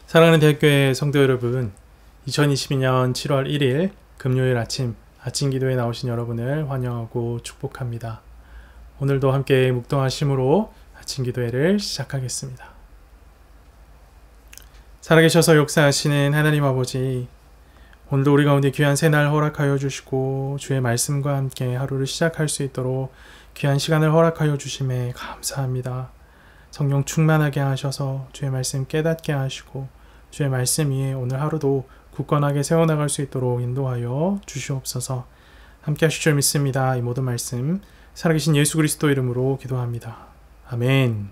사랑하는 대학교의 성도 여러분, 2022년 7월 1일 금요일 아침 기도에 나오신 여러분을 환영하고 축복합니다. 오늘도 함께 묵동하심으로 아침 기도회를 시작하겠습니다. 살아계셔서 역사하시는 하나님 아버지, 오늘도 우리 가운데 귀한 새날 허락하여 주시고 주의 말씀과 함께 하루를 시작할 수 있도록 귀한 시간을 허락하여 주심에 감사합니다. 성령 충만하게 하셔서 주의 말씀 깨닫게 하시고 주의 말씀 위에 오늘 하루도 굳건하게 세워나갈 수 있도록 인도하여 주시옵소서. 함께 하실 줄 믿습니다. 이 모든 말씀 살아계신 예수 그리스도 이름으로 기도합니다. 아멘.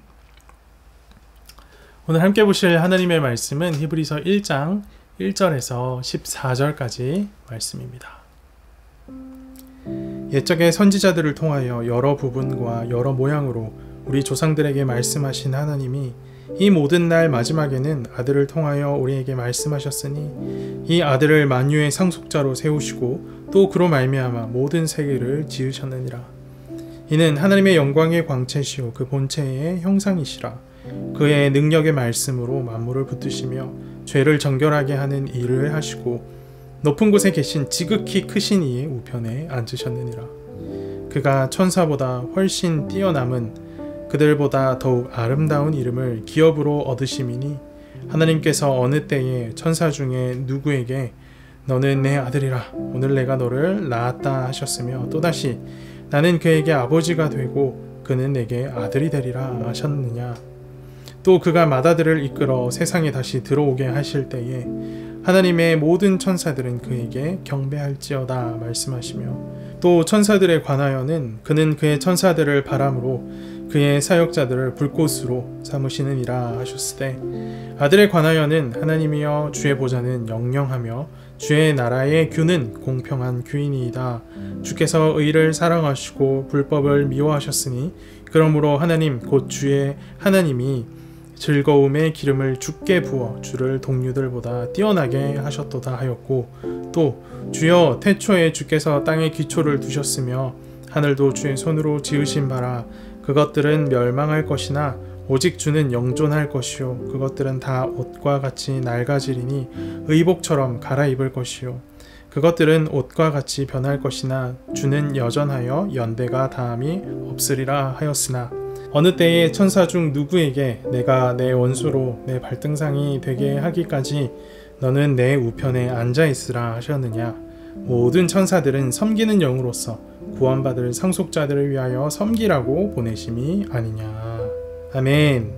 오늘 함께 보실 하나님의 말씀은 히브리서 1장 1절에서 14절까지 말씀입니다. 옛적의 선지자들을 통하여 여러 부분과 여러 모양으로 우리 조상들에게 말씀하신 하나님이 이 모든 날 마지막에는 아들을 통하여 우리에게 말씀하셨으니 이 아들을 만유의 상속자로 세우시고 또 그로 말미암아 모든 세계를 지으셨느니라. 이는 하나님의 영광의 광채시요 그 본체의 형상이시라. 그의 능력의 말씀으로 만물을 붙드시며 죄를 정결하게 하는 일을 하시고 높은 곳에 계신 지극히 크신 이의 우편에 앉으셨느니라. 그가 천사보다 훨씬 뛰어남은 그들보다 더욱 아름다운 이름을 기업으로 얻으심이니 하나님께서 어느 때에 천사 중에 누구에게 너는 내 아들이라 오늘 내가 너를 낳았다 하셨으며 또다시 나는 그에게 아버지가 되고 그는 내게 아들이 되리라 하셨느냐. 또 그가 맏아들을 이끌어 세상에 다시 들어오게 하실 때에 하나님의 모든 천사들은 그에게 경배할지어다 말씀하시며 또 천사들에 관하여는 그는 그의 천사들을 바람으로 그의 사역자들을 불꽃으로 삼으시느니라 하셨으되 아들에 관하여는 하나님이여 주의 보좌는 영영하며 주의 나라의 규는 공평한 규이니이다. 주께서 의를 사랑하시고 불법을 미워하셨으니 그러므로 하나님 곧 주의 하나님이 즐거움의 기름을 주께 부어 주를 동류들보다 뛰어나게 하셨도다 하였고 또 주여 태초에 주께서 땅에 기초를 두셨으며 하늘도 주의 손으로 지으신 바라. 그것들은 멸망할 것이나 오직 주는 영존할 것이요 그것들은 다 옷과 같이 낡아지리니 의복처럼 갈아입을 것이요 그것들은 옷과 같이 변할 것이나 주는 여전하여 연대가 다함이 없으리라 하였으나 어느 때에 천사 중 누구에게 내가 내 원수로 내 발등상이 되게 하기까지 너는 내 우편에 앉아 있으라 하셨느냐. 모든 천사들은 섬기는 영으로서 구원받을 상속자들을 위하여 섬기라고 보내심이 아니냐. 아멘.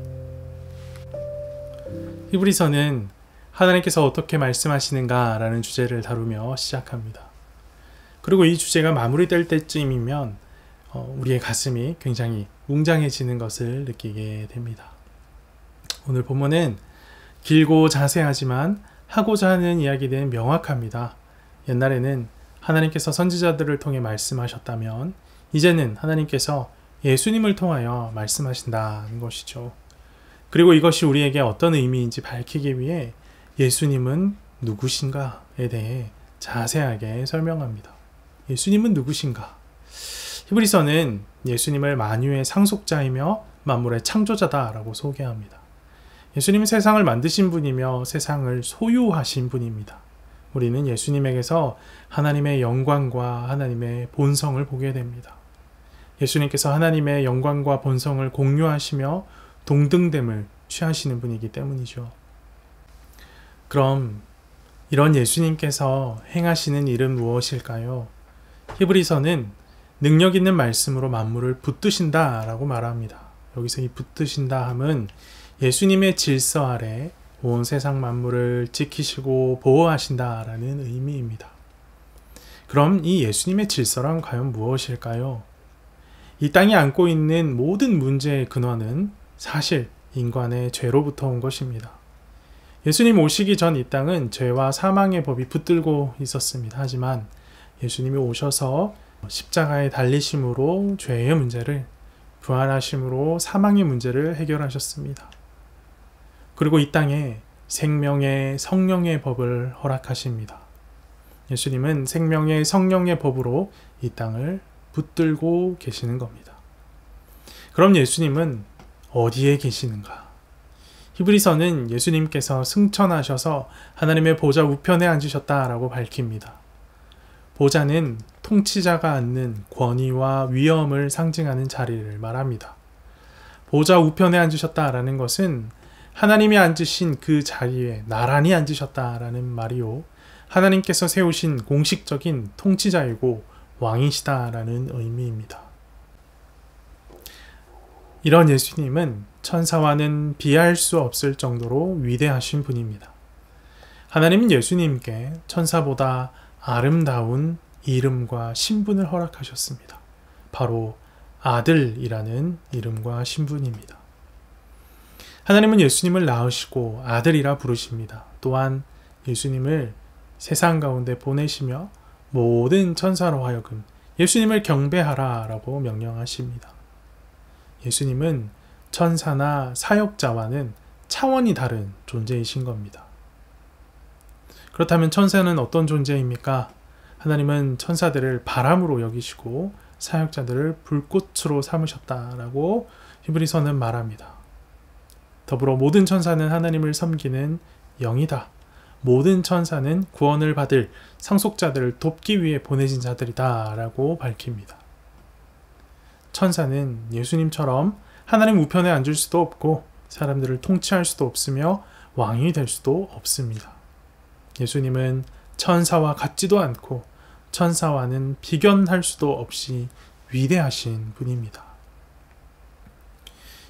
히브리서는 하나님께서 어떻게 말씀하시는가 라는 주제를 다루며 시작합니다. 그리고 이 주제가 마무리될 때쯤이면 우리의 가슴이 굉장히 웅장해지는 것을 느끼게 됩니다. 오늘 본문은 길고 자세하지만 하고자 하는 이야기는 명확합니다. 옛날에는 하나님께서 선지자들을 통해 말씀하셨다면 이제는 하나님께서 예수님을 통하여 말씀하신다는 것이죠. 그리고 이것이 우리에게 어떤 의미인지 밝히기 위해 예수님은 누구신가에 대해 자세하게 설명합니다. 예수님은 누구신가? 히브리서는 예수님을 만유의 상속자이며 만물의 창조자다라고 소개합니다. 예수님은 세상을 만드신 분이며 세상을 소유하신 분입니다. 우리는 예수님에게서 하나님의 영광과 하나님의 본성을 보게 됩니다. 예수님께서 하나님의 영광과 본성을 공유하시며 동등됨을 취하시는 분이기 때문이죠. 그럼 이런 예수님께서 행하시는 일은 무엇일까요? 히브리서는 능력 있는 말씀으로 만물을 붙드신다 라고 말합니다. 여기서 이 붙드신다 함은 예수님의 질서 아래 온 세상 만물을 지키시고 보호하신다 라는 의미입니다. 그럼 이 예수님의 질서란 과연 무엇일까요? 이 땅이 안고 있는 모든 문제의 근원은 사실 인간의 죄로부터 온 것입니다. 예수님 오시기 전 이 땅은 죄와 사망의 법이 붙들고 있었습니다. 하지만 예수님이 오셔서 십자가에 달리심으로 죄의 문제를, 부활하심으로 사망의 문제를 해결하셨습니다. 그리고 이 땅에 생명의 성령의 법을 허락하십니다. 예수님은 생명의 성령의 법으로 이 땅을 붙들고 계시는 겁니다. 그럼 예수님은 어디에 계시는가? 히브리서는 예수님께서 승천하셔서 하나님의 보좌 우편에 앉으셨다라고 밝힙니다. 보좌는 통치자가 앉는 권위와 위엄을 상징하는 자리를 말합니다. 보좌 우편에 앉으셨다라는 것은 하나님이 앉으신 그 자리에 나란히 앉으셨다라는 말이요, 하나님께서 세우신 공식적인 통치자이고 왕이시다라는 의미입니다. 이런 예수님은 천사와는 비할 수 없을 정도로 위대하신 분입니다. 하나님은 예수님께 천사보다 아름다운 이름과 신분을 허락하셨습니다. 바로 아들이라는 이름과 신분입니다. 하나님은 예수님을 낳으시고 아들이라 부르십니다. 또한 예수님을 세상 가운데 보내시며 모든 천사로 하여금 예수님을 경배하라 라고 명령하십니다. 예수님은 천사나 사역자와는 차원이 다른 존재이신 겁니다. 그렇다면 천사는 어떤 존재입니까? 하나님은 천사들을 바람으로 여기시고 사역자들을 불꽃으로 삼으셨다라고 히브리서는 말합니다. 더불어 모든 천사는 하나님을 섬기는 영이다. 모든 천사는 구원을 받을 상속자들을 돕기 위해 보내진 자들이다 라고 밝힙니다. 천사는 예수님처럼 하나님 우편에 앉을 수도 없고 사람들을 통치할 수도 없으며 왕이 될 수도 없습니다. 예수님은 천사와 같지도 않고 천사와는 비견할 수도 없이 위대하신 분입니다.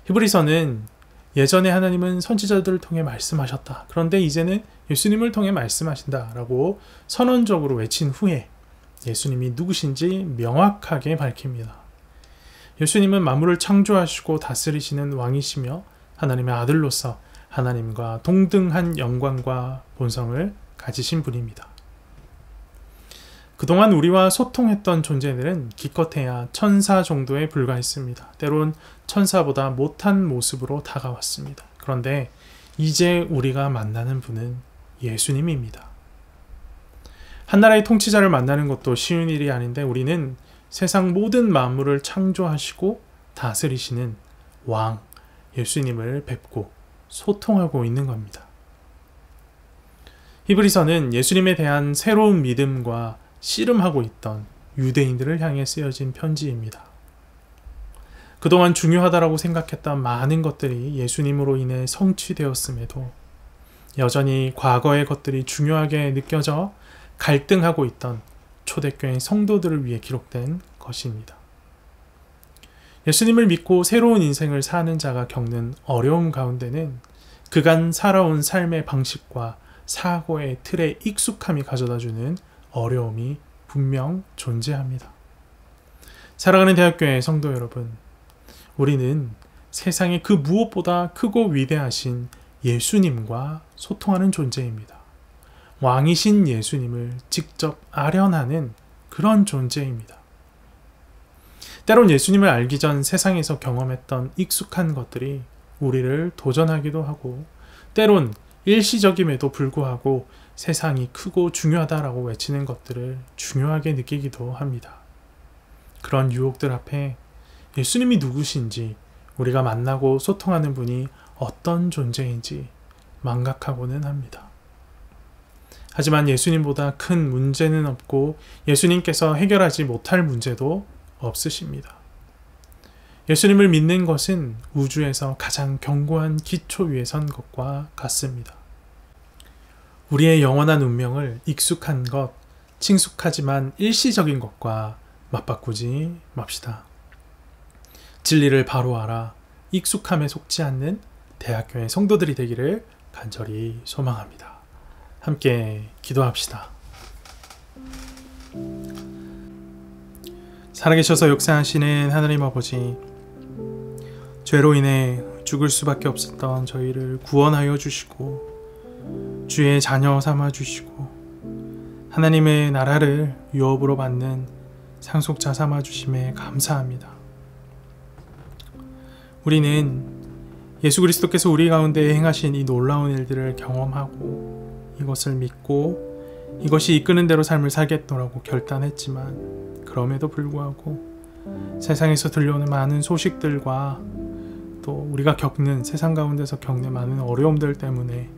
히브리서는 예전에 하나님은 선지자들을 통해 말씀하셨다. 그런데 이제는 예수님을 통해 말씀하신다 라고 선언적으로 외친 후에 예수님이 누구신지 명확하게 밝힙니다. 예수님은 만물을 창조하시고 다스리시는 왕이시며 하나님의 아들로서 하나님과 동등한 영광과 본성을 가지신 분입니다. 그동안 우리와 소통했던 존재들은 기껏해야 천사 정도에 불과했습니다. 때론 천사보다 못한 모습으로 다가왔습니다. 그런데 이제 우리가 만나는 분은 예수님입니다. 한나라의 통치자를 만나는 것도 쉬운 일이 아닌데 우리는 세상 모든 만물을 창조하시고 다스리시는 왕 예수님을 뵙고 소통하고 있는 겁니다. 히브리서는 예수님에 대한 새로운 믿음과 씨름하고 있던 유대인들을 향해 쓰여진 편지입니다. 그동안 중요하다라고 생각했던 많은 것들이 예수님으로 인해 성취되었음에도 여전히 과거의 것들이 중요하게 느껴져 갈등하고 있던 초대교회 성도들을 위해 기록된 것입니다. 예수님을 믿고 새로운 인생을 사는 자가 겪는 어려움 가운데는 그간 살아온 삶의 방식과 사고의 틀에 익숙함이 가져다주는 어려움이 분명 존재합니다. 사랑하는 대학교의 성도 여러분, 우리는 세상의 그 무엇보다 크고 위대하신 예수님과 소통하는 존재입니다. 왕이신 예수님을 직접 아련하는 그런 존재입니다. 때론 예수님을 알기 전 세상에서 경험했던 익숙한 것들이 우리를 도전하기도 하고 때론 일시적임에도 불구하고 세상이 크고 중요하다라고 외치는 것들을 중요하게 느끼기도 합니다. 그런 유혹들 앞에 예수님이 누구신지 우리가 만나고 소통하는 분이 어떤 존재인지 망각하고는 합니다. 하지만 예수님보다 큰 문제는 없고 예수님께서 해결하지 못할 문제도 없으십니다. 예수님을 믿는 것은 우주에서 가장 견고한 기초 위에 선 것과 같습니다. 우리의 영원한 운명을 익숙한 것, 친숙하지만 일시적인 것과 맞바꾸지 맙시다. 진리를 바로 알아 익숙함에 속지 않는 대학교의 성도들이 되기를 간절히 소망합니다. 함께 기도합시다. 살아계셔서 역사하시는 하나님 아버지, 죄로 인해 죽을 수밖에 없었던 저희를 구원하여 주시고 주의 자녀 삼아 주시고 하나님의 나라를 유업으로 받는 상속자 삼아 주심에 감사합니다. 우리는 예수 그리스도께서 우리 가운데 행하신 이 놀라운 일들을 경험하고 이것을 믿고 이것이 이끄는 대로 삶을 살겠노라고 결단했지만 그럼에도 불구하고 세상에서 들려오는 많은 소식들과 또 우리가 겪는 세상 가운데서 겪는 많은 어려움들 때문에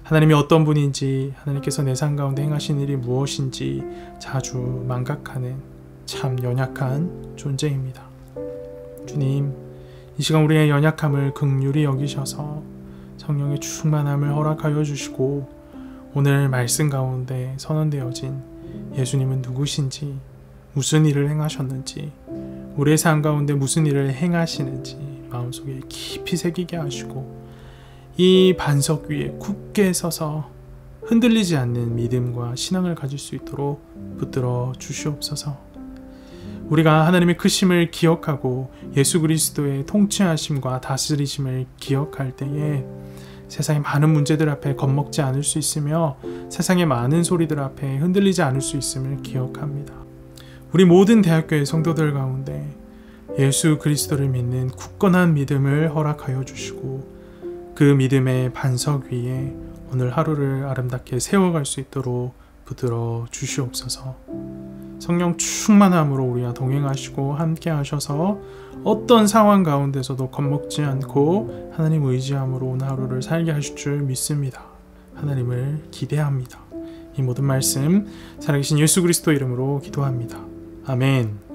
하나님이 어떤 분인지 하나님께서 내 삶 가운데 행하신 일이 무엇인지 자주 망각하는 참 연약한 존재입니다. 주님, 이 시간 우리의 연약함을 긍휼히 여기셔서 성령의 충만함을 허락하여 주시고 오늘 말씀 가운데 선언되어진 예수님은 누구신지 무슨 일을 행하셨는지 우리의 삶 가운데 무슨 일을 행하시는지 마음속에 깊이 새기게 하시고 이 반석 위에 굳게 서서 흔들리지 않는 믿음과 신앙을 가질 수 있도록 붙들어 주시옵소서. 우리가 하나님의 크심을 기억하고 예수 그리스도의 통치하심과 다스리심을 기억할 때에 세상의 많은 문제들 앞에 겁먹지 않을 수 있으며 세상의 많은 소리들 앞에 흔들리지 않을 수 있음을 기억합니다. 우리 모든 대학교의 성도들 가운데 예수 그리스도를 믿는 굳건한 믿음을 허락하여 주시고 그 믿음의 반석 위에 오늘 하루를 아름답게 세워갈 수 있도록 붙들어 주시옵소서. 성령 충만함으로 우리와 동행하시고 함께 하셔서 어떤 상황 가운데서도 겁먹지 않고 하나님 의지함으로 오늘 하루를 살게 하실 줄 믿습니다. 하나님을 기대합니다. 이 모든 말씀 살아계신 예수 그리스도 이름으로 기도합니다. 아멘.